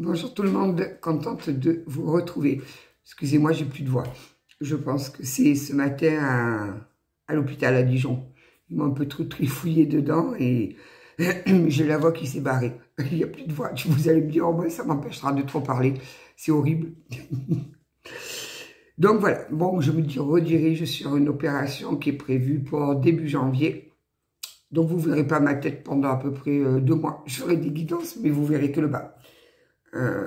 Bonjour tout le monde, contente de vous retrouver. Excusez-moi, j'ai plus de voix. Je pense que c'est ce matin à l'hôpital à Dijon. Ils m'ont un peu trop trifouillé dedans et j'ai la voix qui s'est barrée. Il n'y a plus de voix. Vous allez me dire, oh ben, ça m'empêchera de trop parler. C'est horrible. Donc voilà, bon, je me redirige sur une opération qui est prévue pour début janvier. Donc vous ne verrez pas ma tête pendant à peu près 2 mois. Je ferai des guidances, mais vous verrez que le bas.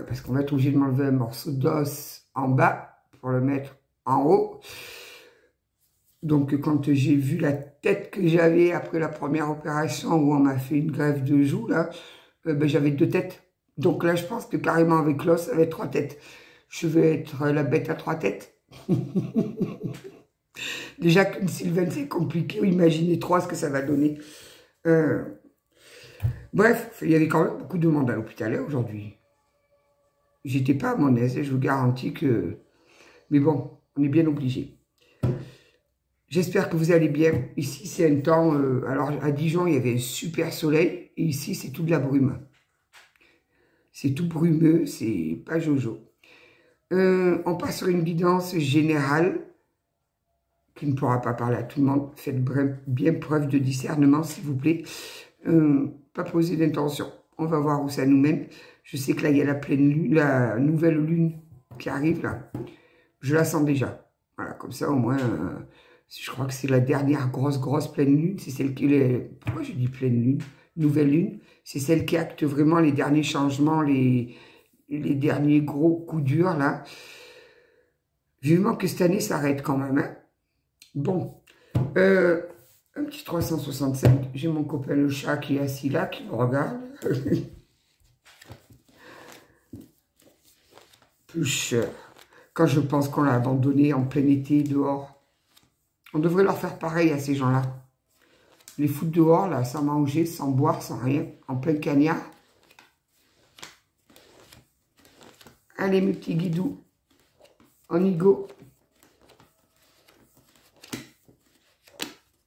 Parce qu'on va être obligé de m'enlever un morceau d'os en bas pour le mettre en haut. Donc quand j'ai vu la tête que j'avais après la première opération où on m'a fait une greffe de joue, là, ben, j'avais 2 têtes. Donc là, je pense que carrément avec l'os, ça va être 3 têtes. Je vais être la bête à 3 têtes. Déjà comme Sylvain, c'est compliqué. Imaginez 3 ce que ça va donner. Bref, il y avait quand même beaucoup de monde à l'hôpital aujourd'hui. J'étais pas à mon aise et je vous garantis que... Mais bon, on est bien obligé. J'espère que vous allez bien. Ici, c'est un temps... alors, à Dijon, il y avait un super soleil. Et ici, c'est tout de la brume. C'est tout brumeux, c'est pas jojo. On passe sur une guidance générale qui ne pourra pas parler à tout le monde. Faites bien preuve de discernement, s'il vous plaît. Pas poser d'intention. On va voir où ça nous mène. Je sais que là, il y a la pleine lune, la nouvelle lune qui arrive là. Je la sens déjà. Voilà, comme ça, au moins, je crois que c'est la dernière grosse pleine lune. C'est celle qui est... Pourquoi je dis pleine lune? Nouvelle lune. C'est celle qui acte vraiment les derniers changements, les derniers gros coups durs là. Vivement que cette année s'arrête quand même. Hein. Bon. Un petit 365. J'ai mon copain le chat qui est assis là, qui me regarde. Plus cher. Quand je pense qu'on l'a abandonné en plein été, dehors. On devrait leur faire pareil à ces gens-là. Les foutre dehors, là, sans manger, sans boire, sans rien, en plein cagnard. Allez, mes petits guidous, on y go.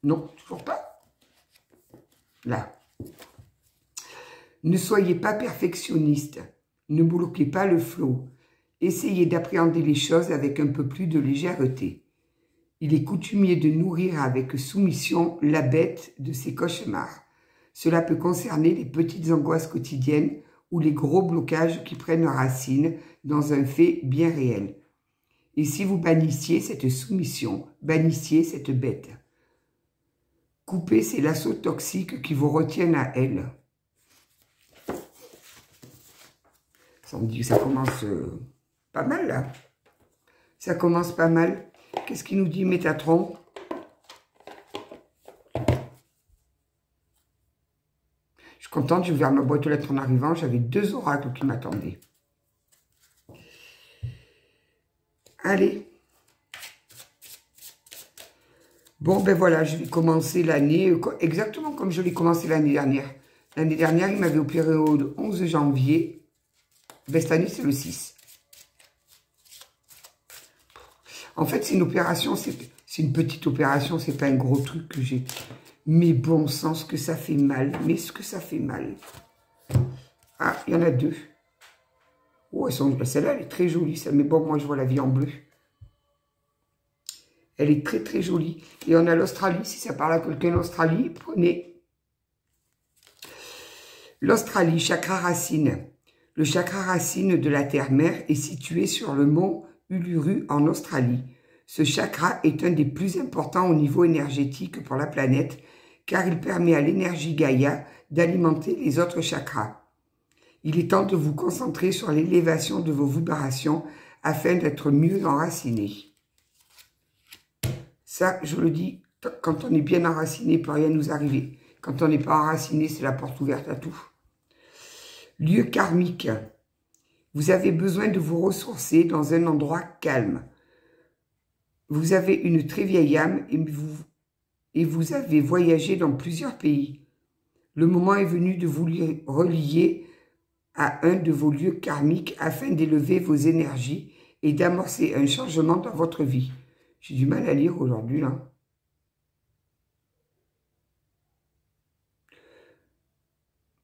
Non, toujours pas. Là. Ne soyez pas perfectionniste. Ne bloquez pas le flot. Essayez d'appréhender les choses avec un peu plus de légèreté. Il est coutumier de nourrir avec soumission la bête de ses cauchemars. Cela peut concerner les petites angoisses quotidiennes ou les gros blocages qui prennent racine dans un fait bien réel. Et si vous bannissiez cette soumission, bannissiez cette bête. Coupez ces laços toxiques qui vous retiennent à elle. Ça me dit que ça commence pas mal, là. Ça commence pas mal. Qu'est-ce qu'il nous dit, Métatron? Je suis contente, j'ai ouvert ma boîte aux lettres en arrivant. J'avais 2 oracles qui m'attendaient. Allez. Bon, ben voilà, je vais commencer l'année exactement comme je l'ai commencé l'année dernière. L'année dernière, il m'avait opéré au 11 janvier. Ben, cette année, c'est le 6. En fait, c'est une opération, c'est une petite opération, c'est pas un gros truc que j'ai. Mais bon sang, ce que ça fait mal. Mais ce que ça fait mal. Ah, il y en a 2. Oh, celle-là, elle est très jolie, ça. Mais bon, moi, je vois la vie en bleu. Elle est très jolie. Et on a l'Australie. Si ça parle à quelqu'un d'Australie, prenez. L'Australie, chakra racine. Le chakra racine de la terre-mère est situé sur le mont Uluru en Australie. Ce chakra est un des plus importants au niveau énergétique pour la planète car il permet à l'énergie Gaïa d'alimenter les autres chakras. Il est temps de vous concentrer sur l'élévation de vos vibrations afin d'être mieux enraciné. Ça, je le dis, quand on est bien enraciné, il ne peut rien nous arriver. Quand on n'est pas enraciné, c'est la porte ouverte à tout. Lieu karmique. Vous avez besoin de vous ressourcer dans un endroit calme. Vous avez une très vieille âme et vous avez voyagé dans plusieurs pays. Le moment est venu de vous relier à un de vos lieux karmiques afin d'élever vos énergies et d'amorcer un changement dans votre vie. J'ai du mal à lire aujourd'hui, là.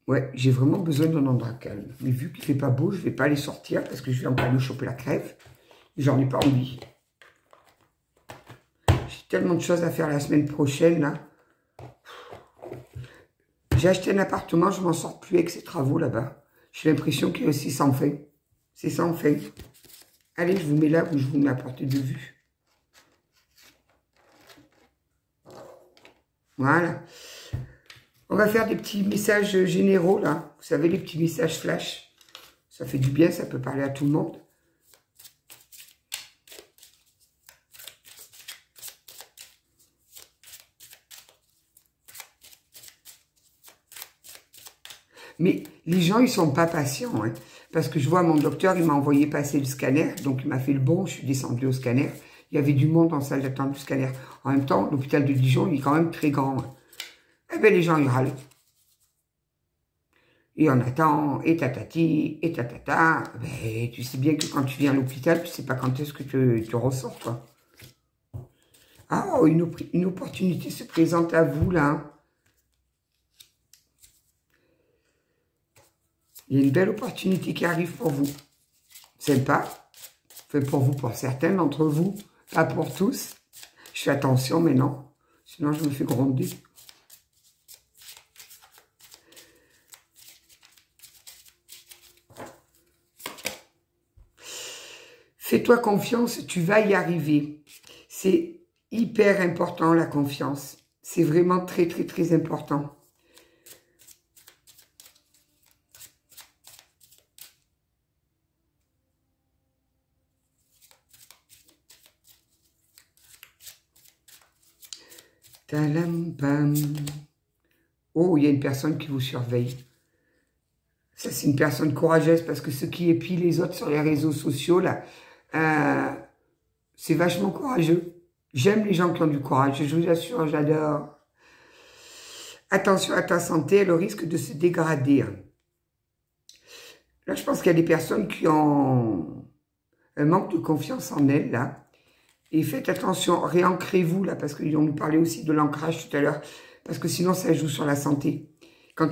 Ouais, j'ai vraiment besoin d'un endroit calme. Mais vu qu'il ne fait pas beau, je ne vais pas aller sortir parce que je vais encore me choper la crève. J'en ai pas envie. J'ai tellement de choses à faire la semaine prochaine, là. J'ai acheté un appartement, je m'en sors plus avec ces travaux là-bas. J'ai l'impression que c'est sans fin. C'est sans fin. Allez, je vous mets là où je vous mets à portée de vue. Voilà. On va faire des petits messages généraux, là. Vous savez, les petits messages flash. Ça fait du bien, ça peut parler à tout le monde. Mais les gens, ils sont pas patients, hein, parce que je vois mon docteur, il m'a envoyé passer le scanner, donc il m'a fait le bon, je suis descendue au scanner. Il y avait du monde en salle d'attente du scanner. En même temps, l'hôpital de Dijon, il est quand même très grand. Hein. Eh bien, les gens, ils râlent. Et on attend, et tatati, et tatata. Ben, tu sais bien que quand tu viens à l'hôpital, tu sais pas quand est-ce que tu ressors, toi. Ah, oh, une opportunité se présente à vous, là. Hein. Il y a une belle opportunité qui arrive pour vous. Sympa. Fait pour vous, pour certains d'entre vous. Pas pour tous. Je fais attention maintenant. Sinon, je me fais gronder. Fais-toi confiance, tu vas y arriver. C'est hyper important, la confiance. C'est vraiment très, très, très important. Talam-pam. Oh, il y a une personne qui vous surveille. Ça, c'est une personne courageuse parce que ceux qui épient les autres sur les réseaux sociaux, là, c'est vachement courageux. J'aime les gens qui ont du courage, je vous assure, j'adore. Attention à ta santé, elle risque de se dégrader. Là, je pense qu'il y a des personnes qui ont un manque de confiance en elles, là. Et faites attention, réancrez-vous, là, parce qu'ils vont nous parler aussi de l'ancrage tout à l'heure, parce que sinon, ça joue sur la santé. Quand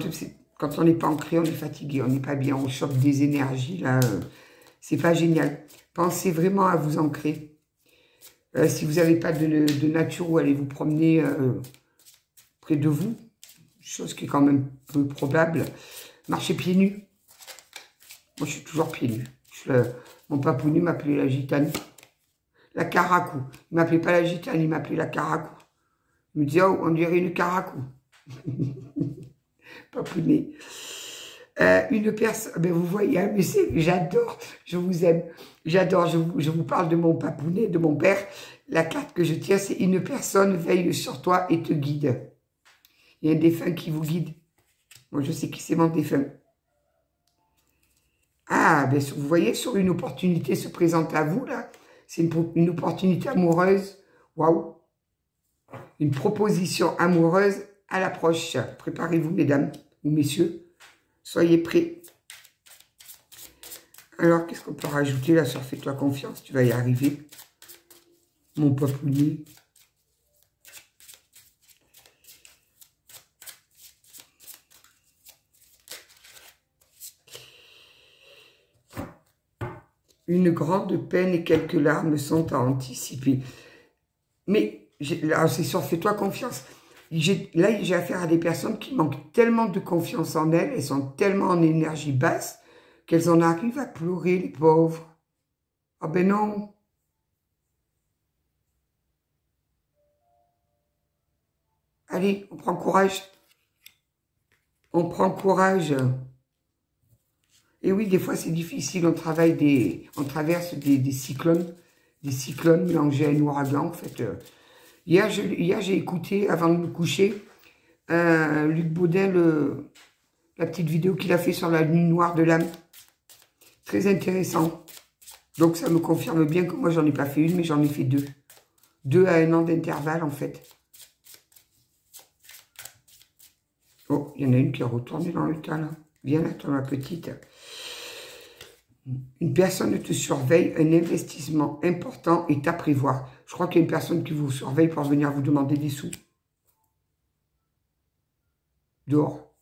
on n'est pas ancré, on est fatigué, on n'est pas bien, on chope des énergies, là, c'est pas génial. Pensez vraiment à vous ancrer. Si vous n'avez pas de nature où allez vous promener près de vous, chose qui est quand même peu probable, marchez pieds nus. Moi, je suis toujours pieds nus. Mon papounet m'appelait la gitane. La caracou. Il m'appelait pas la gitane, il m'appelait la caracou. Il me disait, oh, on dirait une caracou. Papounet. Une personne, ben vous voyez, hein, mais j'adore, je vous aime, j'adore, je vous parle de mon papounet, de mon père. La carte que je tiens, c'est une personne veille sur toi et te guide. Il y a un défunt qui vous guide. Moi, je sais qui c'est mon défunt. Ah, ben vous voyez, sur une opportunité se présente à vous, là. C'est une opportunité amoureuse. Waouh. Une proposition amoureuse à l'approche. Préparez-vous, mesdames ou messieurs. Soyez prêts. Alors, qu'est-ce qu'on peut rajouter là sur Fais-toi confiance, tu vas y arriver. Mon papounet. Une grande peine et quelques larmes sont à anticiper. Mais, là, c'est sur Fais-toi confiance. Là, j'ai affaire à des personnes qui manquent tellement de confiance en elles, elles sont tellement en énergie basse, qu'elles en arrivent à pleurer, les pauvres. Ah ben non. Allez, on prend courage. On prend courage. Et oui, des fois, c'est difficile. On traverse des cyclones mélangés à un ouragan, en fait. Hier, j'ai écouté, avant de me coucher, Luc Baudin, la petite vidéo qu'il a fait sur la nuit noire de l'âme. Très intéressant. Donc, ça me confirme bien que moi, j'en ai pas fait une, mais j'en ai fait deux. 2 à 1 an d'intervalle, en fait. Oh, il y en a une qui est retournée dans le tas, là. Viens là, toi, ma petite. Une personne te surveille, un investissement important est à prévoir. Je crois qu'il y a une personne qui vous surveille pour venir vous demander des sous. Dehors.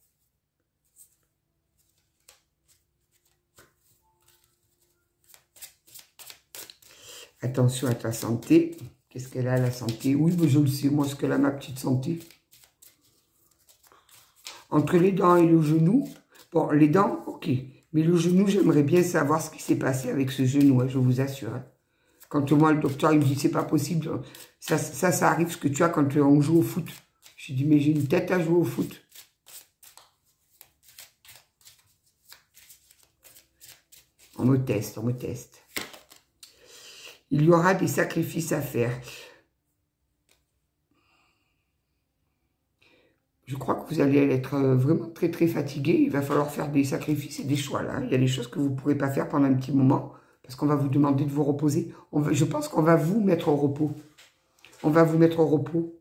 Attention à ta santé. Qu'est-ce qu'elle a, la santé? Oui, mais je le sais, moi, ce qu'elle a, ma petite santé. Entre les dents et le genou, bon, les dents, ok. Mais le genou, j'aimerais bien savoir ce qui s'est passé avec ce genou, hein, je vous assure. Hein. Quand moi, le docteur, il me dit, c'est pas possible. Ça arrive ce que tu as quand on joue au foot. Je dis, mais j'ai une tête à jouer au foot. On me teste, on me teste. Il y aura des sacrifices à faire. Je crois que vous allez être vraiment très très fatigué. Il va falloir faire des sacrifices et des choix là. Il y a des choses que vous ne pourrez pas faire pendant un petit moment. Parce qu'on va vous demander de vous reposer. Je pense qu'on va vous mettre au repos. On va vous mettre au repos.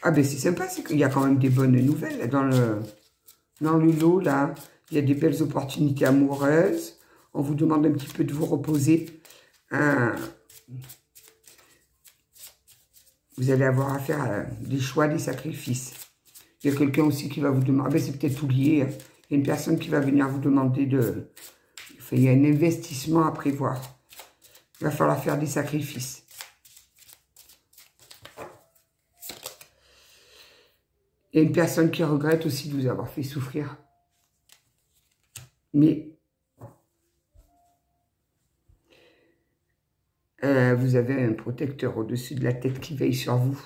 Ah ben c'est sympa, c'est qu'il y a quand même des bonnes nouvelles dans le lot là. Il y a des belles opportunités amoureuses. On vous demande un petit peu de vous reposer. Vous allez avoir à faire des choix, des sacrifices. Il y a quelqu'un aussi qui va vous demander, ah ben c'est peut-être tout lié. Hein. Il y a une personne qui va venir vous demander de... Enfin, il y a un investissement à prévoir. Il va falloir faire des sacrifices. Il y a une personne qui regrette aussi de vous avoir fait souffrir. Mais vous avez un protecteur au-dessus de la tête qui veille sur vous.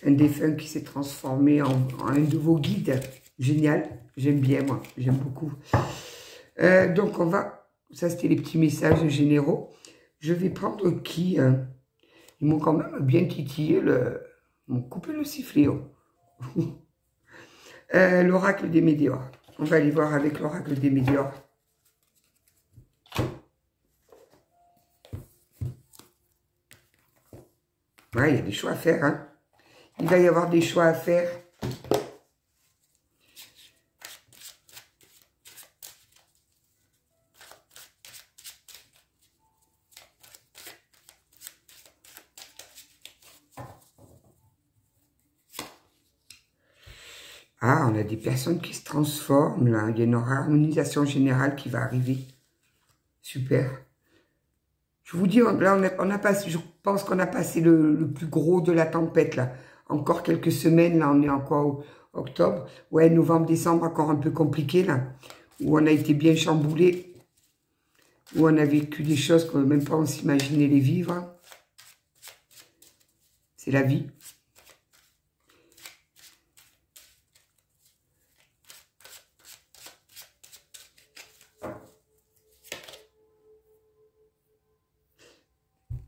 Un défunt qui s'est transformé en un de vos guides. Génial. J'aime bien, moi. J'aime beaucoup. Donc, on va... Ça, c'était les petits messages généraux. Je vais prendre qui ils m'ont quand même bien titillé Ils m'ont coupé le sifflet. Oh. L'oracle des météores. On va aller voir avec l'oracle des météores. Ouais, il y a des choix à faire. Hein. Il va y avoir des choix à faire. Ah, on a des personnes qui se transforment, là. Il y a une harmonisation générale qui va arriver. Super. Je vous dis, là, on a passé, je pense qu'on a passé le plus gros de la tempête, là. Encore quelques semaines, là, on est encore octobre. Ouais, novembre, décembre, encore un peu compliqué, là. Où on a été bien chamboulé. Où on a vécu des choses qu'on même pas on s'imaginait les vivre. C'est la vie.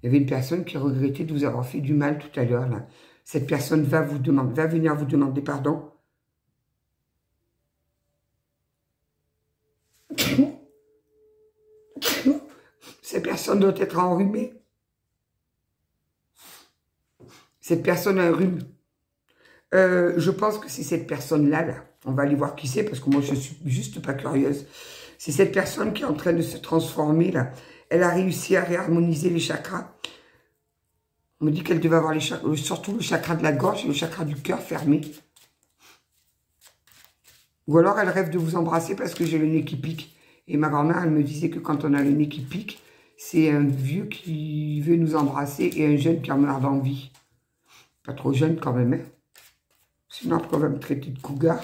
Il y avait une personne qui regrettait de vous avoir fait du mal tout à l'heure, là. Cette personne va venir vous demander pardon. Cette personne doit être enrhumée. Cette personne a un rhume. Je pense que c'est cette personne-là, là. On va aller voir qui c'est, parce que moi, je suis juste pas curieuse. C'est cette personne qui est en train de se transformer, là. Elle a réussi à réharmoniser les chakras. On me dit qu'elle devait avoir les chakras, surtout le chakra de la gorge et le chakra du cœur fermé. Ou alors elle rêve de vous embrasser parce que j'ai le nez qui pique. Et ma grand-mère, elle me disait que quand on a le nez qui pique, c'est un vieux qui veut nous embrasser et un jeune qui en meurt d'envie. Pas trop jeune quand même, hein. Sinon après on va me traiter de cougar.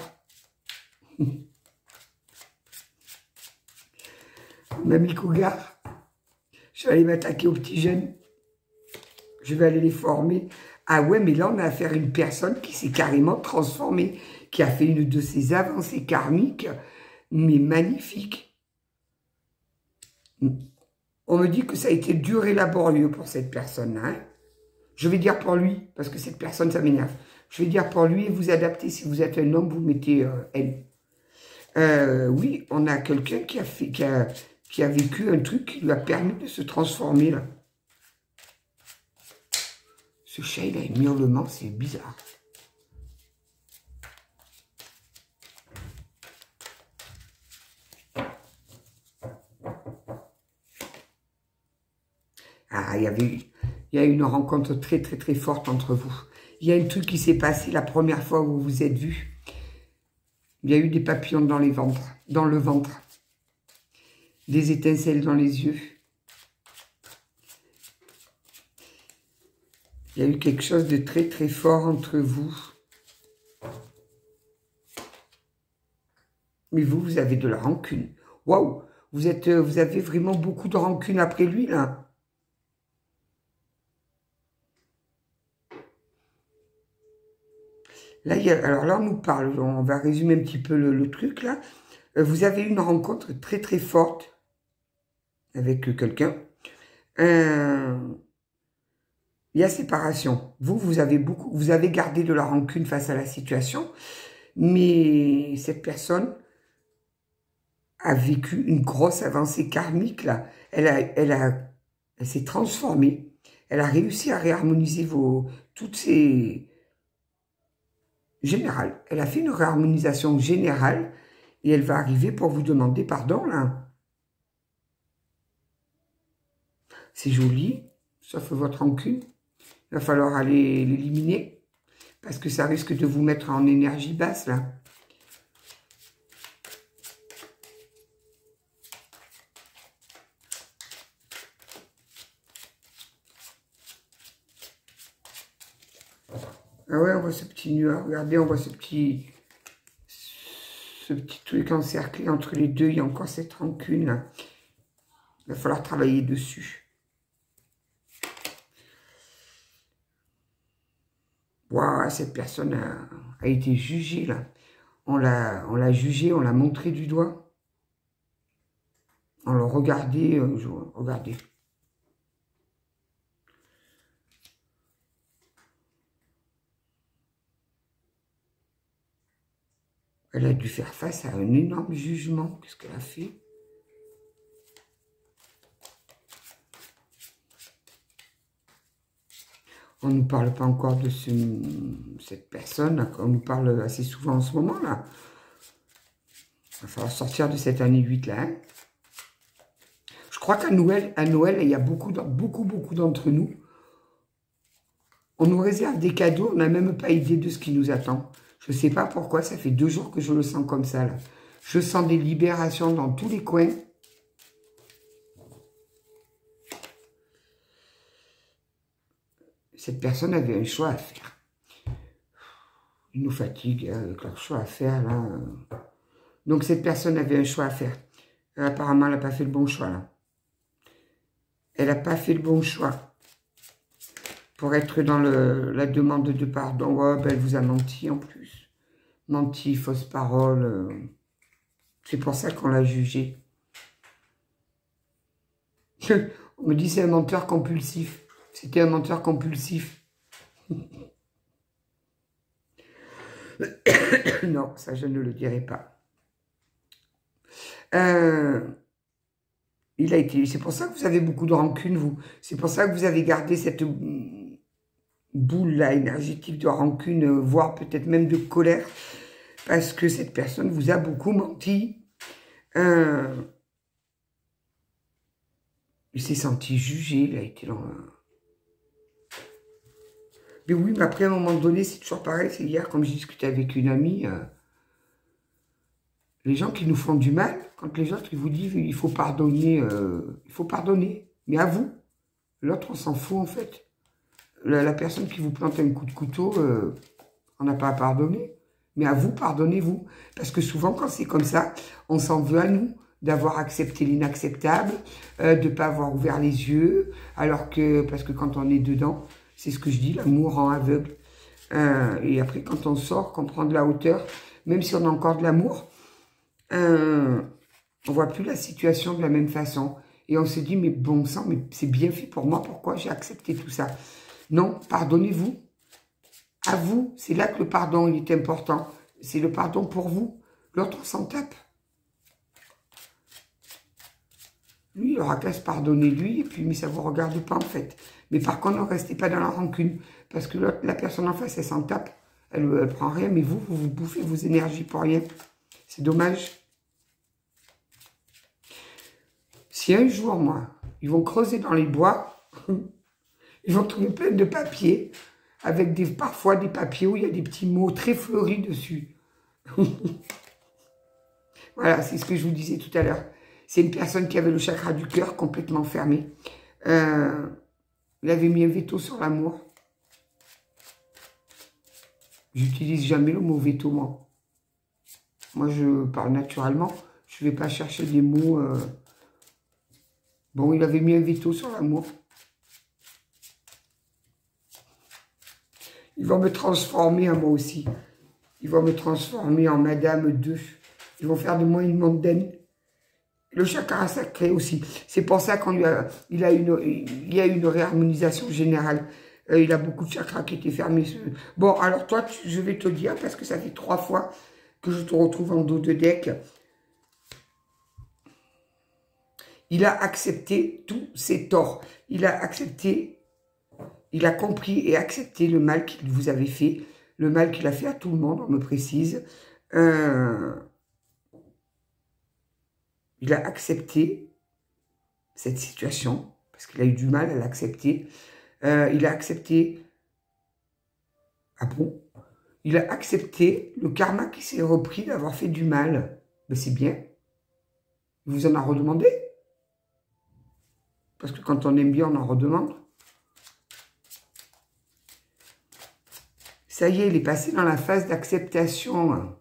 Mamie cougar. Je vais aller m'attaquer aux petits jeunes. Je vais aller les former. Ah ouais, mais là, on a affaire à une personne qui s'est carrément transformée, qui a fait une de ses avancées karmiques, mais magnifique. On me dit que ça a été dur et laborieux pour cette personne-là. Hein. Je vais dire pour lui, parce que cette personne, ça m'énerve. Je vais dire pour lui et vous adaptez. Si vous êtes un homme, vous mettez elle. Oui, on a quelqu'un qui a vécu un truc qui lui a permis de se transformer, là. Ce chat, il a un miaulement, c'est bizarre. Ah, il y a eu une rencontre très, très, très forte entre vous. Il y a un truc qui s'est passé la première fois où vous vous êtes vus. Il y a eu des papillons dans le ventre. des étincelles dans les yeux. Il y a eu quelque chose de très très fort entre vous. Mais vous, vous avez de la rancune. Waouh! Vous avez vraiment beaucoup de rancune après lui, là. Là, alors là, on nous parle, on va résumer un petit peu le truc, là. Vous avez une rencontre très très forte avec quelqu'un. Il y a séparation. Vous avez gardé de la rancune face à la situation, mais cette personne a vécu une grosse avancée karmique, là. Elle s'est transformée. Elle a réussi à réharmoniser toutes ces... Générales. Elle a fait une réharmonisation générale et elle va arriver pour vous demander pardon, là. C'est joli, sauf votre rancune. Il va falloir aller l'éliminer parce que ça risque de vous mettre en énergie basse, là. Ah ouais, on voit ce petit nuage. Regardez, on voit ce petit truc encerclé entre les deux. Il y a encore cette rancune, là. Il va falloir travailler dessus. Waouh, cette personne a été jugée, là. On l'a jugée, on l'a montré du doigt. On l'a regardé, regardez. Elle a dû faire face à un énorme jugement. Qu'est-ce qu'elle a fait? On ne nous parle pas encore de cette personne. On nous parle assez souvent en ce moment, là. Il va falloir sortir de cette année 8, là. Hein. Je crois qu'à Noël, il y a beaucoup d'entre nous. On nous réserve des cadeaux. On n'a même pas idée de ce qui nous attend. Je ne sais pas pourquoi, ça fait 2 jours que je le sens comme ça, là. Je sens des libérations dans tous les coins. Cette personne avait un choix à faire. Ils nous fatiguent avec leur choix à faire, là. Donc, cette personne avait un choix à faire. Apparemment, elle n'a pas fait le bon choix, là. Elle n'a pas fait le bon choix. Pour être dans la demande de pardon. Oh, ben, elle vous a menti, en plus. Menti, fausse parole. C'est pour ça qu'on l'a jugé. On me dit c'est un menteur compulsif. C'était un menteur compulsif. Non, ça je ne le dirai pas. C'est pour ça que vous avez beaucoup de rancune, vous. C'est pour ça que vous avez gardé cette boule-là énergétique de rancune, voire peut-être même de colère. Parce que cette personne vous a beaucoup menti. Il s'est senti jugé, il a été dans... Mais oui, mais après, à un moment donné, c'est toujours pareil. C'est hier, comme j'ai discuté avec une amie, les gens qui nous font du mal, quand les autres ils vous disent il faut pardonner, mais à vous. L'autre, on s'en fout, en fait. La personne qui vous plante un coup de couteau, on n'a pas à pardonner. Mais à vous, pardonnez-vous. Parce que souvent, quand c'est comme ça, on s'en veut à nous d'avoir accepté l'inacceptable, de ne pas avoir ouvert les yeux, parce que quand on est dedans, c'est ce que je dis, l'amour rend aveugle. Et après, quand on sort, qu'on prend de la hauteur, même si on a encore de l'amour, on voit plus la situation de la même façon. Et on se dit, mais bon sang, mais c'est bien fait pour moi, pourquoi j'ai accepté tout ça? Non, pardonnez-vous. À vous, c'est là que le pardon il est important. C'est le pardon pour vous. L'autre s'en tape. Lui, il aura qu'à se pardonner lui, et puis mais ça ne vous regarde pas en fait. Mais par contre, ne restez pas dans la rancune. Parce que la personne en face, elle s'en tape. Elle ne prend rien, mais vous bouffez vos énergies pour rien. C'est dommage. Si un jour, moi, ils vont creuser dans les bois, ils vont trouver plein de papiers, avec parfois des papiers où il y a des petits mots très fleuris dessus. Voilà, c'est ce que je vous disais tout à l'heure. C'est une personne qui avait le chakra du cœur complètement fermé. Il avait mis un veto sur l'amour. J'utilise jamais le mot veto, moi. Moi, je parle naturellement. Je ne vais pas chercher des mots. Bon, il avait mis un veto sur l'amour. Ils vont me transformer, moi aussi. Ils vont me transformer en Madame 2. Ils vont faire de moi une mondaine. Le chakra sacré aussi. C'est pour ça qu'il y a une réharmonisation générale. Il a beaucoup de chakras qui étaient fermés. Bon, alors toi, je vais te dire, parce que ça fait 3 fois que je te retrouve en dos de deck. Il a accepté tous ses torts. Il a accepté, il a compris et accepté le mal qu'il vous avait fait. Le mal qu'il a fait à tout le monde, on me précise. Il a accepté cette situation, parce qu'il a eu du mal à l'accepter. Il a accepté... Ah bon? Il a accepté le karma qui s'est repris d'avoir fait du mal. Mais c'est bien. Il vous en a redemandé? Parce que quand on aime bien, on en redemande. Ça y est, il est passé dans la phase d'acceptation.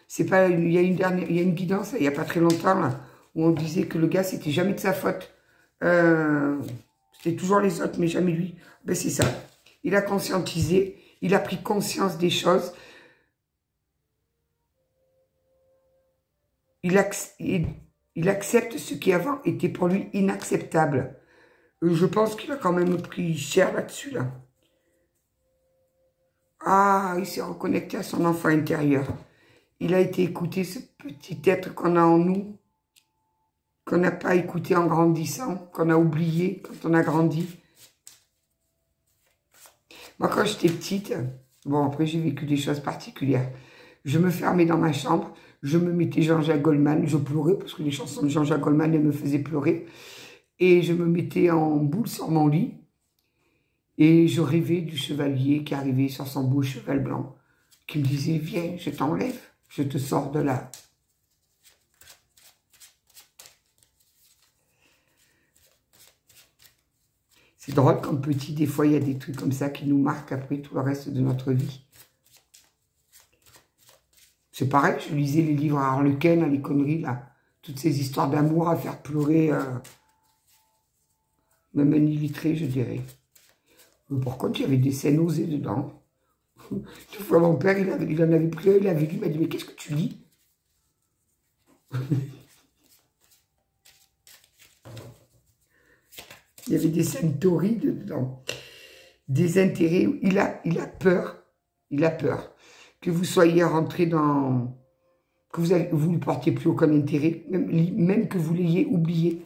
C'est pas, il y a une guidance, il n'y a pas très longtemps, là, où on disait que le gars, c'était jamais de sa faute. C'était toujours les autres, mais jamais lui. Ben, c'est ça. Il a conscientisé, il a pris conscience des choses. Il accepte ce qui avant était pour lui inacceptable. Je pense qu'il a quand même pris cher là-dessus, là. Ah, il s'est reconnecté à son enfant intérieur. Il a été écouté, ce petit être qu'on a en nous, qu'on n'a pas écouté en grandissant, qu'on a oublié quand on a grandi. Moi, quand j'étais petite, bon, après, j'ai vécu des choses particulières. Je me fermais dans ma chambre, je me mettais Jean-Jacques Goldman, je pleurais, parce que les chansons de Jean-Jacques Goldman, elles me faisaient pleurer. Et je me mettais en boule sur mon lit, et je rêvais du chevalier qui arrivait sur son beau cheval blanc, qui me disait, viens, je t'enlève, je te sors de là. C'est drôle comme petit, des fois, il y a des trucs comme ça qui nous marquent après tout le reste de notre vie. C'est pareil, je lisais les livres à Harlequin, les conneries, là. Toutes ces histoires d'amour à faire pleurer, même un illettré, je dirais. Mais par contre, il y avait des scènes osées dedans. Une fois, mon père, il en avait pris un, il avait lu, il m'a dit, mais qu'est-ce que tu lis? Il y avait des scènes torrides dedans. Des intérêts. Il a peur. Il a peur que vous soyez rentré dans... que vous ne portiez plus aucun intérêt, même que vous l'ayez oublié.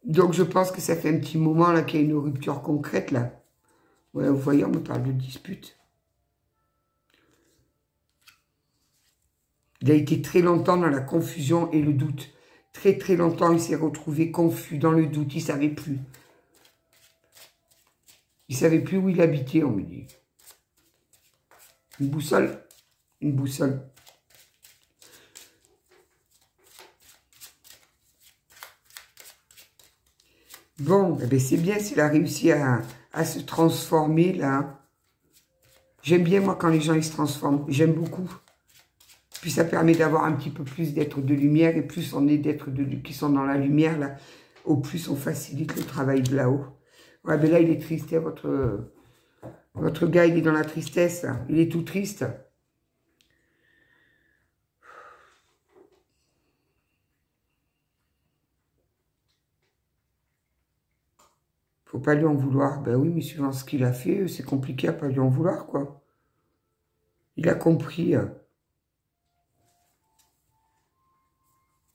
Donc, je pense que ça fait un petit moment là qu'il y a une rupture concrète, là. Ouais, vous voyez, on me parle de dispute. Il a été très longtemps dans la confusion et le doute. Très, très longtemps, il s'est retrouvé confus, dans le doute. Il ne savait plus. Il ne savait plus où il habitait, on me dit. Une boussole. Une boussole. Bon, eh ben c'est bien s'il a réussi à se transformer, là. J'aime bien, moi, quand les gens ils se transforment. J'aime beaucoup. Puis ça permet d'avoir un petit peu plus d'être de lumière. Et plus on est d'être qui sont dans la lumière, là, au plus on facilite le travail de là-haut. Ouais, ben là, il est triste, hein, votre gars, il est dans la tristesse, là. Il est tout triste. Faut pas lui en vouloir. Ben oui, mais suivant ce qu'il a fait, c'est compliqué à pas lui en vouloir, quoi. Il a compris.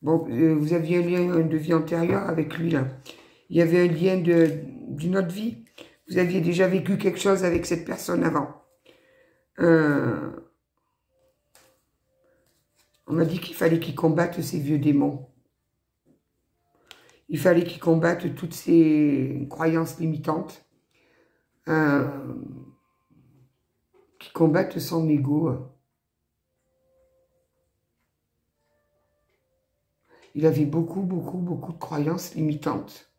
Bon, vous aviez un lien de vie antérieure avec lui, là. Il y avait un lien d'une autre vie. Vous aviez déjà vécu quelque chose avec cette personne avant. On m'a dit qu'il fallait qu'il combatte ces vieux démons. Il fallait qu'il combatte toutes ces croyances limitantes. Qu'il combatte son ego. Il avait beaucoup de croyances limitantes.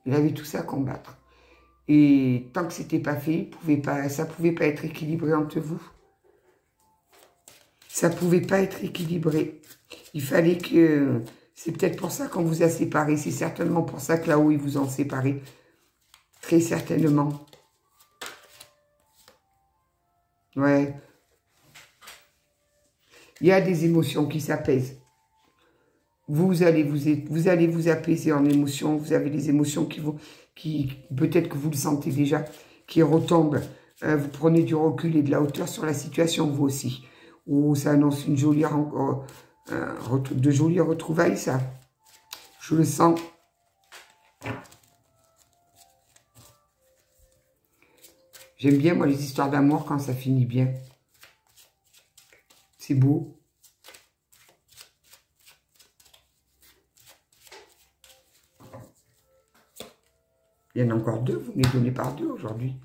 Il avait tout ça à combattre. Et tant que c'était pas fait, ça pouvait pas être équilibré entre vous. Ça pouvait pas être équilibré. Il fallait que... C'est peut-être pour ça qu'on vous a séparés. C'est certainement pour ça que là-haut, ils vous ont séparés. Très certainement. Ouais. Il y a des émotions qui s'apaisent. Vous allez vous apaiser en émotions. Vous avez des émotions qui peut-être que vous le sentez déjà, qui retombent. Vous prenez du recul et de la hauteur sur la situation, vous aussi. Oh, ça annonce une jolie de jolies retrouvailles, ça. Je le sens. J'aime bien, moi, les histoires d'amour quand ça finit bien. C'est beau. Il y en a encore deux, vous me les donnez par deux aujourd'hui.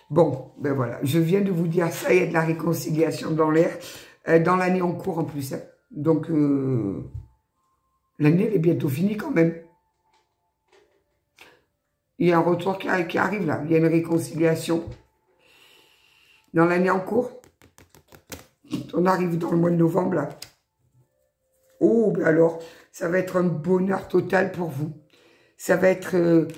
Bon, ben voilà, je viens de vous dire ça, il y a de la réconciliation dans l'air, dans l'année en cours en plus. Hein. Donc, l'année, elle est bientôt finie quand même. Il y a un retour qui arrive là, il y a une réconciliation dans l'année en cours. On arrive dans le mois de novembre là. Oh, ben alors, ça va être un bonheur total pour vous. Ça va être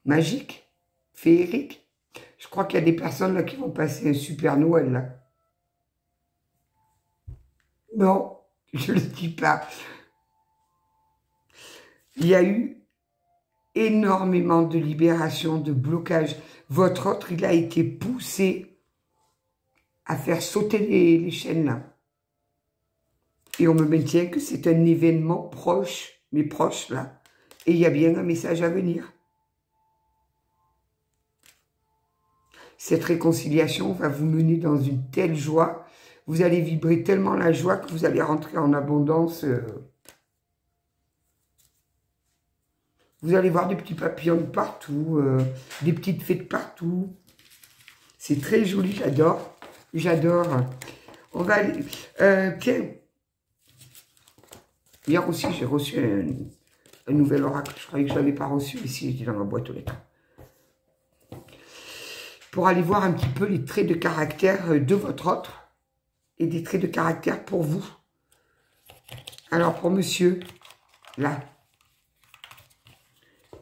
magique, féerique. Je crois qu'il y a des personnes là qui vont passer un super Noël là. Non, je ne le dis pas. Il y a eu énormément de libération, de blocage. Votre autre, il a été poussé à faire sauter les chaînes là. Et on me maintient que c'est un événement proche, mais proche là. Et il y a bien un message à venir. Cette réconciliation va vous mener dans une telle joie. Vous allez vibrer tellement la joie que vous allez rentrer en abondance. Vous allez voir des petits papillons de partout, des petites fées de partout. C'est très joli, j'adore. J'adore. On va aller... tiens. Hier aussi, j'ai reçu un nouvel oracle. Je croyais que je ne l'avais pas reçu ici, il est dans ma boîte aux lettres. Pour aller voir un petit peu les traits de caractère de votre autre et des traits de caractère pour vous. Alors, pour monsieur, là,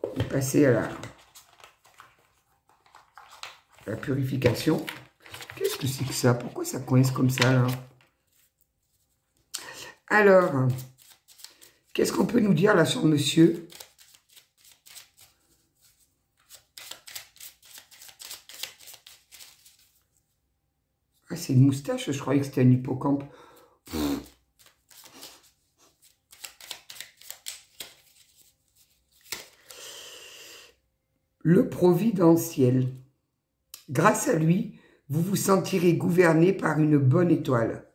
on va passer à la purification. Qu'est-ce que c'est que ça? Pourquoi ça coince comme ça, là? Alors, qu'est-ce qu'on peut nous dire, là, sur monsieur? Ah, c'est une moustache, je croyais que c'était un hippocampe. Le providentiel. Grâce à lui, vous vous sentirez gouverné par une bonne étoile.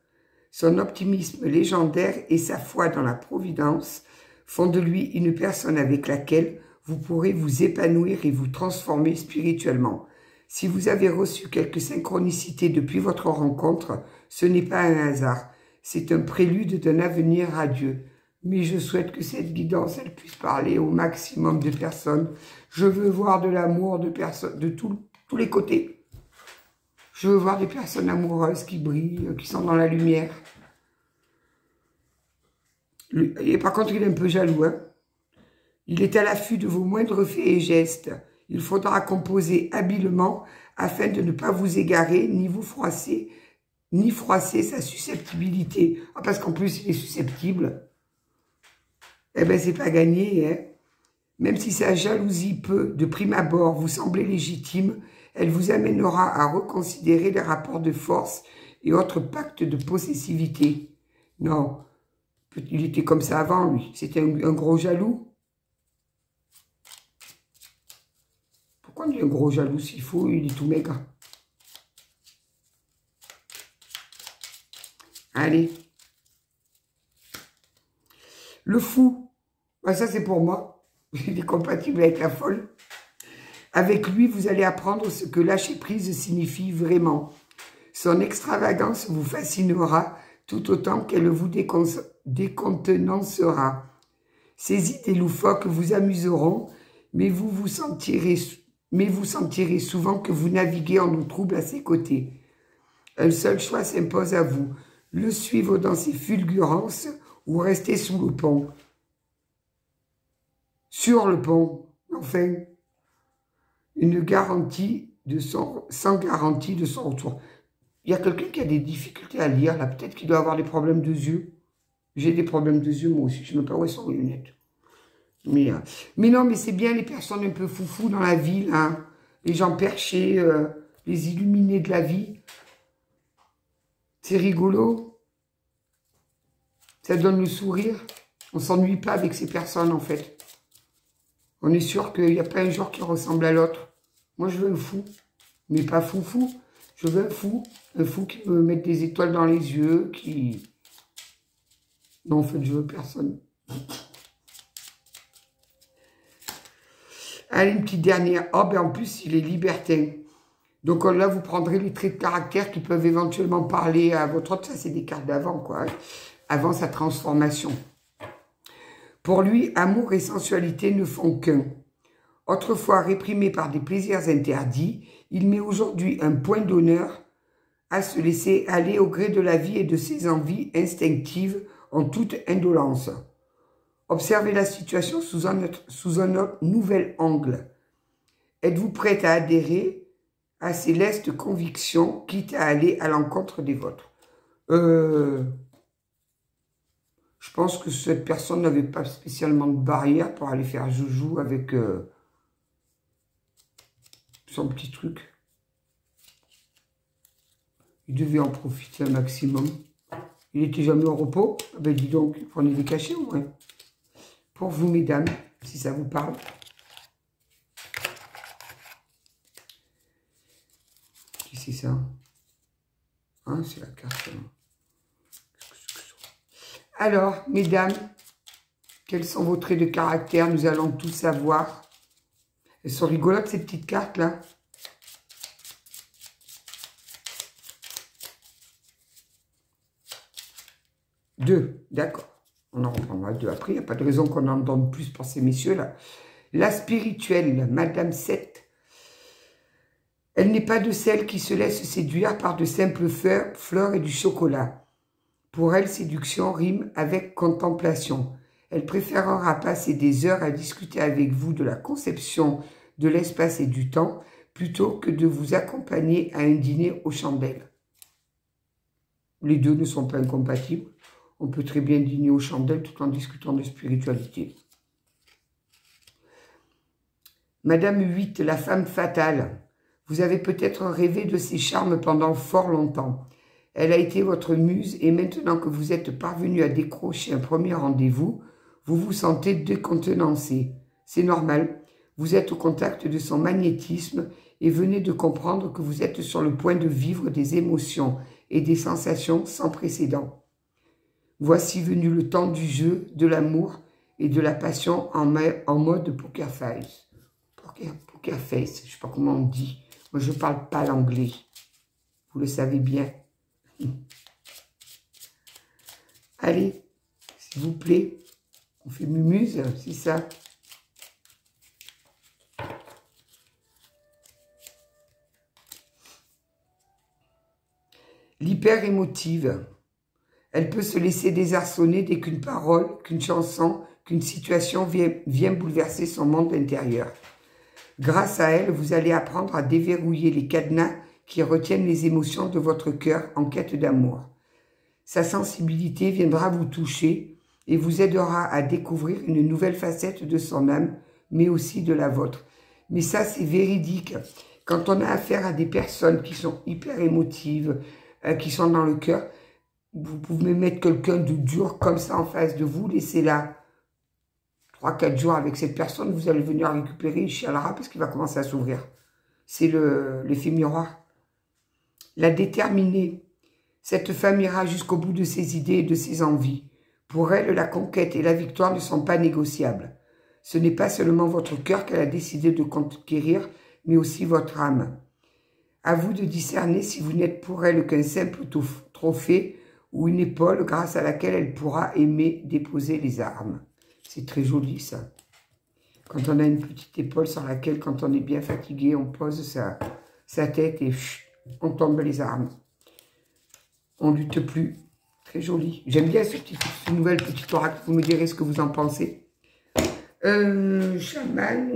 Son optimisme légendaire et sa foi dans la providence font de lui une personne avec laquelle vous pourrez vous épanouir et vous transformer spirituellement. Si vous avez reçu quelques synchronicités depuis votre rencontre, ce n'est pas un hasard. C'est un prélude d'un avenir radieux. Mais je souhaite que cette guidance, elle puisse parler au maximum de personnes. Je veux voir de l'amour de personnes, de tous les côtés. Je veux voir des personnes amoureuses qui brillent, qui sont dans la lumière. Et par contre, il est un peu jaloux. Hein. Il est à l'affût de vos moindres faits et gestes. Il faudra composer habilement afin de ne pas vous égarer, ni vous froisser, ni froisser sa susceptibilité. Ah, parce qu'en plus, il est susceptible. Eh bien, c'est pas gagné. Hein. Même si sa jalousie peut, de prime abord, vous sembler légitime, elle vous amènera à reconsidérer les rapports de force et autres pactes de possessivité. Non, il était comme ça avant, lui. C'était un gros jaloux. Pourquoi on dit un gros jaloux s'il faut? Il est tout maigre. Allez. Le fou. Ben ça, c'est pour moi. Il est compatible avec la folle. Avec lui, vous allez apprendre ce que lâcher prise signifie vraiment. Son extravagance vous fascinera, tout autant qu'elle vous décontenancera. Ces idées loufoques vous amuseront, mais vous sentirez souvent que vous naviguez en eau trouble à ses côtés. Un seul choix s'impose à vous, le suivre dans ses fulgurances ou rester sous le pont. Sur le pont, enfin, sans garantie de son retour. Il y a quelqu'un qui a des difficultés à lire, là, peut-être qu'il doit avoir des problèmes de yeux. J'ai des problèmes de yeux, moi aussi, je ne sais pas où elles sont les lunettes. Mais non, mais c'est bien les personnes un peu foufou dans la vie, là. Les gens perchés, les illuminés de la vie. C'est rigolo. Ça donne le sourire. On ne s'ennuie pas avec ces personnes, en fait. On est sûr qu'il n'y a pas un jour qui ressemble à l'autre. Moi, je veux un fou, mais pas foufou. Je veux un fou qui me mette des étoiles dans les yeux, qui... Non, en fait, je veux personne. Allez, une petite dernière. Oh, ben en plus, il est libertin. Donc là, vous prendrez les traits de caractère qui peuvent éventuellement parler à votre autre. Ça, c'est des cartes d'avant, quoi. Avant sa transformation. Pour lui, amour et sensualité ne font qu'un. Autrefois réprimé par des plaisirs interdits, il met aujourd'hui un point d'honneur à se laisser aller au gré de la vie et de ses envies instinctives en toute indolence. Observez la situation sous un autre nouvel angle. Êtes-vous prête à adhérer à ces lestes convictions, quitte à aller à l'encontre des vôtres? Je pense que cette personne n'avait pas spécialement de barrière pour aller faire joujou avec son petit truc. Il devait en profiter un maximum. Il n'était jamais au repos. Ah ben dis donc, prenez des cachets au moins. Pour vous, mesdames, si ça vous parle. Qui c'est ça? Hein, c'est la carte. Alors, mesdames, quels sont vos traits de caractère? Nous allons tout savoir. Elles sont rigolotes, ces petites cartes-là. Deux, d'accord. On en reprendra deux après. Il n'y a pas de raison qu'on en donne plus pour ces messieurs-là. La spirituelle, Madame 7. Elle n'est pas de celle qui se laisse séduire par de simples fleurs et du chocolat. Pour elle, séduction rime avec contemplation. Elle préférera passer des heures à discuter avec vous de la conception de l'espace et du temps, plutôt que de vous accompagner à un dîner aux chandelles. Les deux ne sont pas incompatibles. On peut très bien dîner aux chandelles tout en discutant de spiritualité. Madame 8, la femme fatale. Vous avez peut-être rêvé de ses charmes pendant fort longtemps. Elle a été votre muse et maintenant que vous êtes parvenu à décrocher un premier rendez-vous, vous vous sentez décontenancé. C'est normal. Vous êtes au contact de son magnétisme et venez de comprendre que vous êtes sur le point de vivre des émotions et des sensations sans précédent. Voici venu le temps du jeu, de l'amour et de la passion en mode poker face. Poker face, je ne sais pas comment on dit. Moi, je ne parle pas l'anglais. Vous le savez bien. Allez, s'il vous plaît, on fait mumuse, c'est ça. L'hyper émotive. Elle peut se laisser désarçonner dès qu'une parole, qu'une chanson, qu'une situation vient bouleverser son monde intérieur. Grâce à elle, vous allez apprendre à déverrouiller les cadenas qui retiennent les émotions de votre cœur en quête d'amour. Sa sensibilité viendra vous toucher et vous aidera à découvrir une nouvelle facette de son âme, mais aussi de la vôtre. Mais ça, c'est véridique. Quand on a affaire à des personnes qui sont hyper émotives, qui sont dans le cœur, vous pouvez mettre quelqu'un de dur comme ça en face de vous, laissez-la 3-4 jours avec cette personne, vous allez venir récupérer, il chialera parce qu'il va commencer à s'ouvrir. C'est l'effet miroir. La déterminée. Cette femme ira jusqu'au bout de ses idées et de ses envies. Pour elle, la conquête et la victoire ne sont pas négociables. Ce n'est pas seulement votre cœur qu'elle a décidé de conquérir, mais aussi votre âme. À vous de discerner si vous n'êtes pour elle qu'un simple trophée ou une épaule grâce à laquelle elle pourra aimer déposer les armes. C'est très joli ça. Quand on a une petite épaule sur laquelle, quand on est bien fatigué, on pose sa tête et on tombe les armes. On ne lutte plus. Très joli. J'aime bien ce nouvel petit oracle. Vous me direz ce que vous en pensez. Chaman.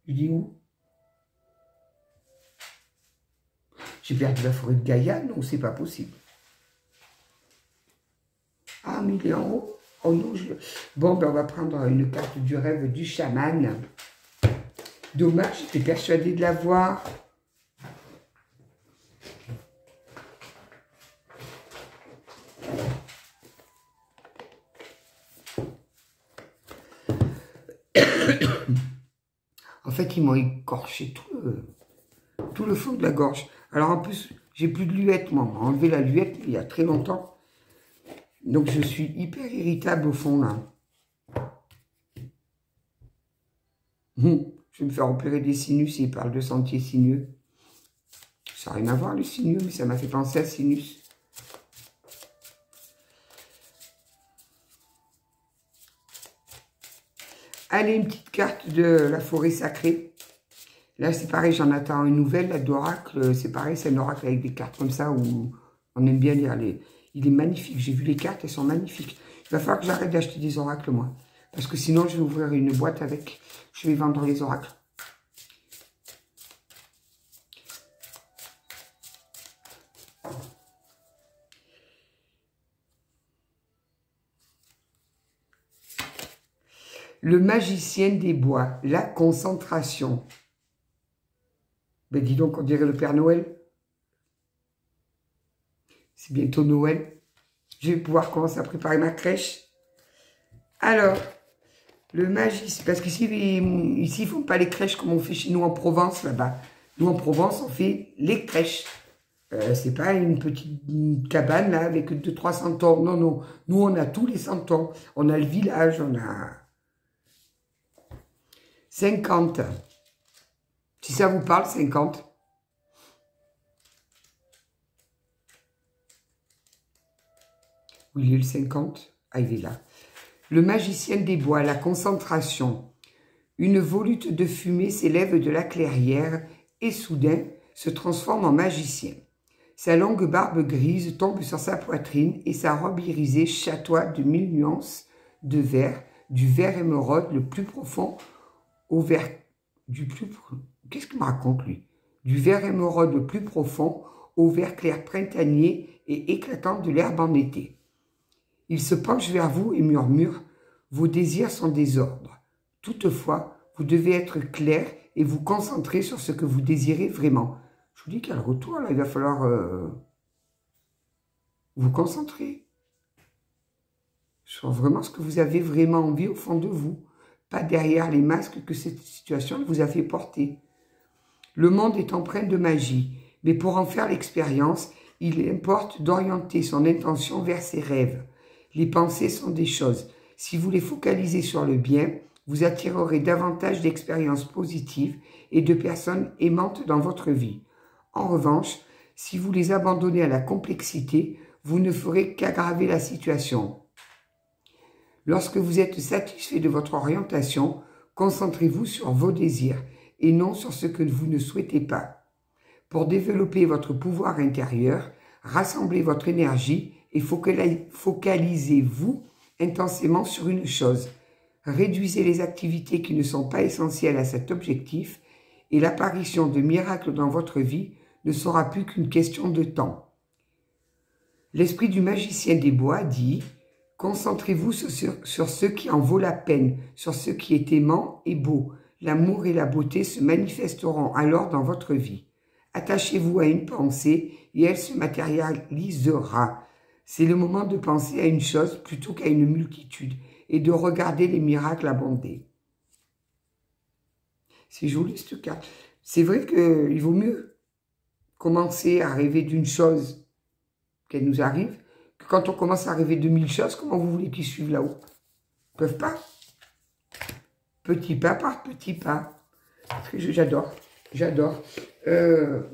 Il dit où? J'ai perdu la forêt de Gaïa? Non, c'est pas possible. Ah, mais il est en haut. Oh non, bon, ben on va prendre une carte du rêve du chaman. Dommage, j'étais persuadée de l'avoir. En fait, ils m'ont écorché tout le fond de la gorge. Alors en plus, j'ai plus de luette, moi. On m'a enlevé la luette il y a très longtemps. Donc je suis hyper irritable au fond, là. Je vais me faire opérer des sinus, il parle de sentier sinueux. Ça n'a rien à voir, le sinus, mais ça m'a fait penser à sinus. Allez, une petite carte de la forêt sacrée. Là, c'est pareil, j'en attends une nouvelle, là, d'oracle. C'est pareil, c'est un oracle avec des cartes comme ça, où on aime bien lire les... Il est magnifique, j'ai vu les cartes, elles sont magnifiques. Il va falloir que j'arrête d'acheter des oracles, moi. Parce que sinon, je vais ouvrir une boîte avec... Je vais vendre les oracles. Le magicien des bois, la concentration. Ben dis donc, on dirait le Père Noël. C'est bientôt Noël. Je vais pouvoir commencer à préparer ma crèche. Alors, le magicien, parce qu'ici, ici, ils ne font pas les crèches comme on fait chez nous en Provence, là-bas. Nous, en Provence, on fait les crèches. C'est pas une petite cabane, là, avec 200-300 santons. Non, non. Nous, on a tous les santons. On a le village, on a 50. Si ça vous parle, 50. Où il est le 50? Ah, il est là. Le magicien des bois, la concentration. Une volute de fumée s'élève de la clairière et soudain se transforme en magicien. Sa longue barbe grise tombe sur sa poitrine et sa robe irisée chatoie de 1000 nuances de vert, du vert émeraude le plus profond au vert Qu'est-ce qu'il me raconte, lui? Du vert émeraude le plus profond au vert clair printanier et éclatant de l'herbe en été. Il se penche vers vous et murmure « Vos désirs sont des ordres. Toutefois, vous devez être clair et vous concentrer sur ce que vous désirez vraiment. » Je vous dis qu'il y a le retour, là. Il va falloir vous concentrer sur vraiment ce que vous avez vraiment envie au fond de vous. Pas derrière les masques que cette situation vous a fait porter. Le monde est empreint de magie, mais pour en faire l'expérience, il importe d'orienter son intention vers ses rêves. Les pensées sont des choses. Si vous les focalisez sur le bien, vous attirerez davantage d'expériences positives et de personnes aimantes dans votre vie. En revanche, si vous les abandonnez à la complexité, vous ne ferez qu'aggraver la situation. Lorsque vous êtes satisfait de votre orientation, concentrez-vous sur vos désirs et non sur ce que vous ne souhaitez pas. Pour développer votre pouvoir intérieur, rassemblez votre énergie et focalisez-vous intensément sur une chose. Réduisez les activités qui ne sont pas essentielles à cet objectif et l'apparition de miracles dans votre vie ne sera plus qu'une question de temps. L'esprit du magicien des bois dit « Concentrez-vous sur ce qui en vaut la peine, sur ce qui est aimant et beau. L'amour et la beauté se manifesteront alors dans votre vie. Attachez-vous à une pensée et elle se matérialisera. C'est le moment de penser à une chose plutôt qu'à une multitude et de regarder les miracles abonder. » C'est joli cette carte. C'est vrai qu'il vaut mieux commencer à rêver d'une chose qu'elle nous arrive que quand on commence à rêver de 1000 choses. Comment vous voulez qu'ils suivent là-haut? Ils peuvent pas. Petit pas par petit pas. J'adore, j'adore.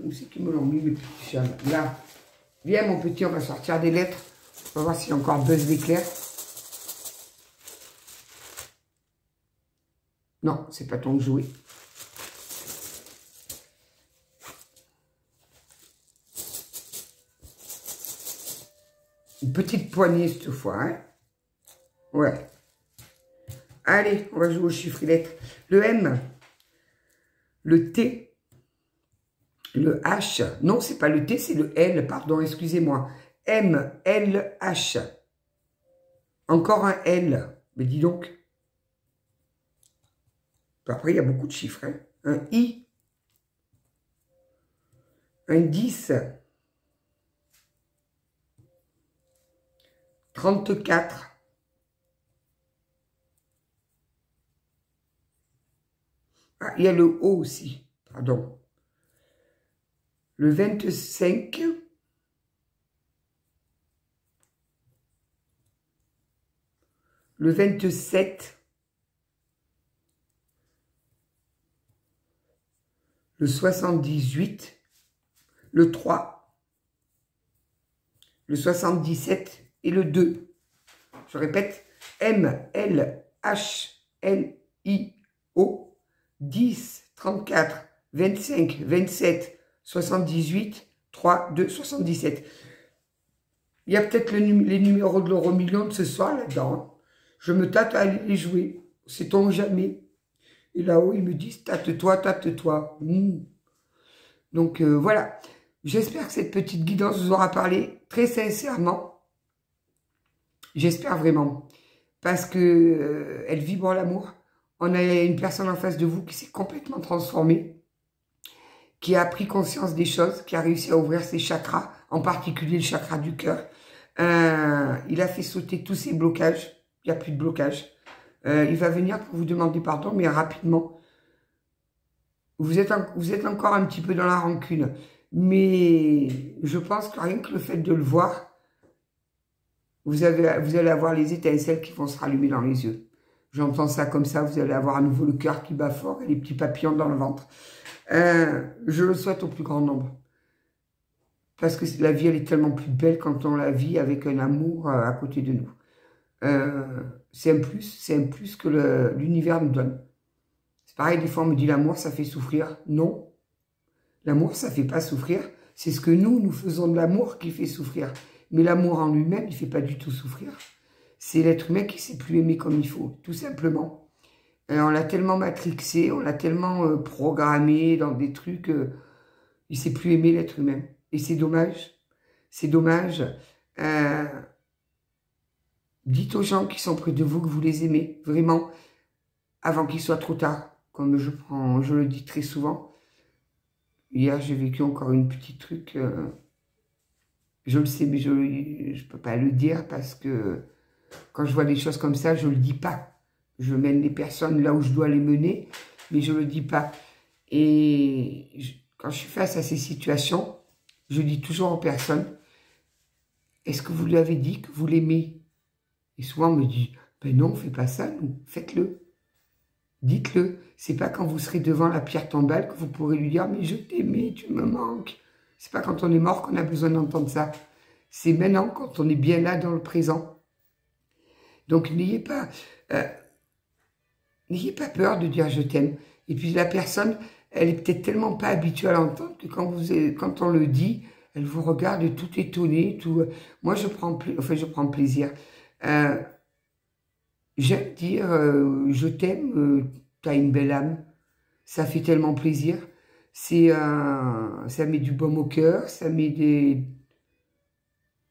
Où c'est qu'ils me l'ont mis, mes petits chats? Là. Viens, mon petit, on va sortir des lettres. On va voir s'il y a encore Buzz l'éclair. Non, c'est pas ton jouet. Une petite poignée cette fois, hein. Ouais. Allez, on va jouer aux chiffres et lettres. Le M, le T, le H. Non, c'est pas le T, c'est le L, pardon, excusez-moi. M, L, H. Encore un L. Mais dis donc. Après, il y a beaucoup de chiffres, hein. Un I, un 10, 34. Ah, il y a le O aussi, pardon. Le 25. Le 27. Le 78. Le 3. Le 77 et le 2. Je répète, M, L, H, N, I, O, 10, 34, 25, 27, 78, 3, 2, 77. Il y a peut-être les numéros de l'euro million de ce soir là-dedans. Je me tâte à aller les jouer. Sait-on jamais. Et là-haut, ils me disent, tâte-toi, tâte-toi. Donc voilà. J'espère que cette petite guidance vous aura parlé très sincèrement. J'espère vraiment. Parce que elle vibre l'amour. On a une personne en face de vous qui s'est complètement transformée, qui a pris conscience des choses, qui a réussi à ouvrir ses chakras, en particulier le chakra du cœur. Il a fait sauter tous ses blocages. Il n'y a plus de blocage. Il va venir pour vous demander pardon, mais rapidement. Vous êtes encore un petit peu dans la rancune. Mais je pense que rien que le fait de le voir, vous allez avoir les étincelles qui vont se rallumer dans les yeux. J'entends ça comme ça, vous allez avoir à nouveau le cœur qui bat fort et les petits papillons dans le ventre. Je le souhaite au plus grand nombre. Parce que la vie, elle est tellement plus belle quand on la vit avec un amour à côté de nous. C'est un plus que l'univers nous donne. C'est pareil, des fois on me dit l'amour, ça fait souffrir. Non, l'amour, ça fait pas souffrir. C'est ce que nous faisons de l'amour qui fait souffrir. Mais l'amour en lui-même, il fait pas du tout souffrir. C'est l'être humain qui ne sait plus aimer comme il faut, tout simplement. On l'a tellement matrixé, on l'a tellement programmé dans des trucs, il ne sait plus aimer l'être humain. Et c'est dommage. C'est dommage. Dites aux gens qui sont près de vous que vous les aimez, vraiment, avant qu'il soit trop tard. Comme je le dis très souvent. Hier, j'ai vécu encore une petite truc. Je le sais, mais je ne peux pas le dire parce que quand je vois des choses comme ça, je ne le dis pas. Je mène les personnes là où je dois les mener, mais je ne le dis pas. Et quand je suis face à ces situations, je dis toujours aux personnes, est-ce que vous lui avez dit que vous l'aimez? Et souvent on me dit, ben non, fais pas ça, nous, faites-le. Dites-le. C'est pas quand vous serez devant la pierre tombale que vous pourrez lui dire, mais je t'aimais, tu me manques. C'est pas quand on est mort qu'on a besoin d'entendre ça. C'est maintenant, quand on est bien là dans le présent. Donc n'ayez pas peur de dire je t'aime. Et puis la personne, elle est peut-être tellement pas habituée à l'entendre que quand on le dit, elle vous regarde tout étonnée. Moi, je prends plaisir. J'aime dire je t'aime, t'as une belle âme. Ça fait tellement plaisir. Ça met du baume au cœur, ça met du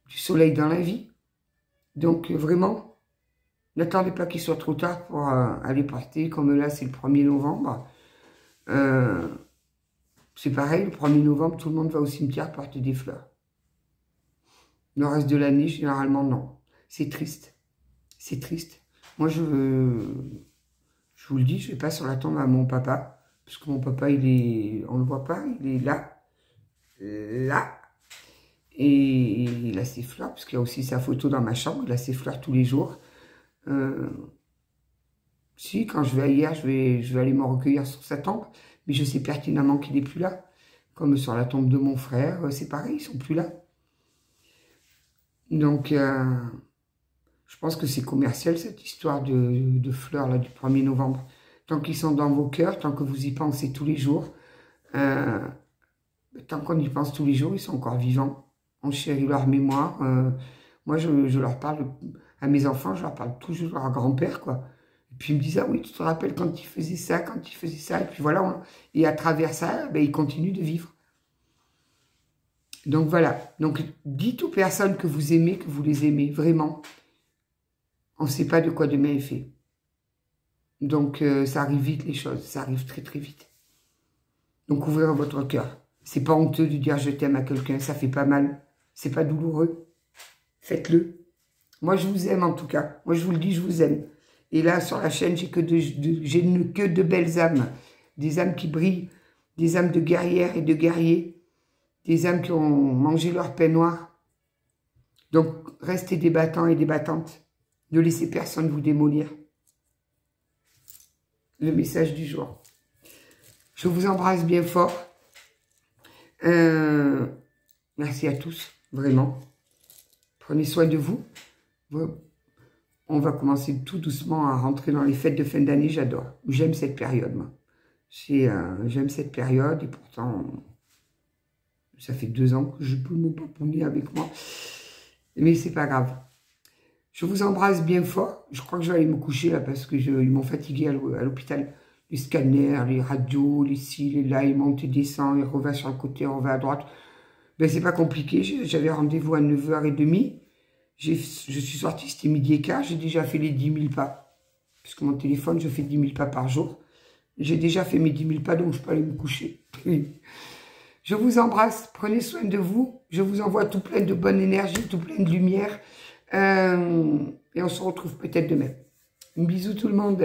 soleil dans la vie. Donc vraiment, n'attendez pas qu'il soit trop tard pour aller porter, comme là c'est le 1er novembre. C'est pareil, le 1er novembre, tout le monde va au cimetière porter des fleurs. Le reste de l'année, généralement, non. C'est triste. C'est triste. Moi, je vous le dis, je ne vais pas sur la tombe à mon papa, parce que mon papa, on ne le voit pas, il est là, là. Et il a ses fleurs, parce qu'il y a aussi sa photo dans ma chambre, il a ses fleurs tous les jours. Si, quand je vais ailleurs, je vais aller me recueillir sur sa tombe, mais je sais pertinemment qu'il n'est plus là. Comme sur la tombe de mon frère, c'est pareil, ils sont plus là. Donc, je pense que c'est commercial, cette histoire de fleurs là, du 1er novembre. Tant qu'ils sont dans vos cœurs, tant que vous y pensez tous les jours, tant qu'on y pense tous les jours, ils sont encore vivants. On chérit leur mémoire. Moi, je leur parle, à mes enfants, je leur parle toujours à leur grand-père, quoi. Et puis ils me disent, ah oui, tu te rappelles quand il faisait ça, quand il faisait ça. Et puis voilà, et à travers ça, ben, ils continuent de vivre. Donc voilà. Donc dites aux personnes que vous aimez, que vous les aimez, vraiment. On ne sait pas de quoi demain est fait. Donc ça arrive vite les choses, ça arrive très très vite. Donc ouvrez votre cœur. C'est pas honteux de dire je t'aime à quelqu'un, ça fait pas mal. C'est pas douloureux. Faites-le. Moi je vous aime en tout cas. Moi je vous le dis, je vous aime. Et là sur la chaîne, j'ai que de belles âmes. Des âmes qui brillent, des âmes de guerrières et de guerriers. Des âmes qui ont mangé leur pain noir. Donc restez des battants et des battantes. Ne laissez personne vous démolir. Le message du jour. Je vous embrasse bien fort. Merci à tous, vraiment. Prenez soin de vous. On va commencer tout doucement à rentrer dans les fêtes de fin d'année. J'adore. J'aime cette période, moi. J'aime cette période et pourtant, ça fait 2 ans que je peux me pomponner avec moi. Mais c'est pas grave. Je vous embrasse bien fort. Je crois que je vais aller me coucher là parce que ils m'ont fatigué à l'hôpital. Les scanners, les radios, les ci, les là, ils montent et descendent, ils revient sur le côté, on va à droite. Ben c'est pas compliqué. J'avais rendez-vous à 9h30. Je suis sortie, c'était 12h15. J'ai déjà fait les 10 000 pas. Parce que mon téléphone, je fais 10 000 pas par jour. J'ai déjà fait mes 10 000 pas, donc je peux aller me coucher. Je vous embrasse. Prenez soin de vous. Je vous envoie tout plein de bonne énergie, tout plein de lumière. Et on se retrouve peut-être demain. Un bisou tout le monde.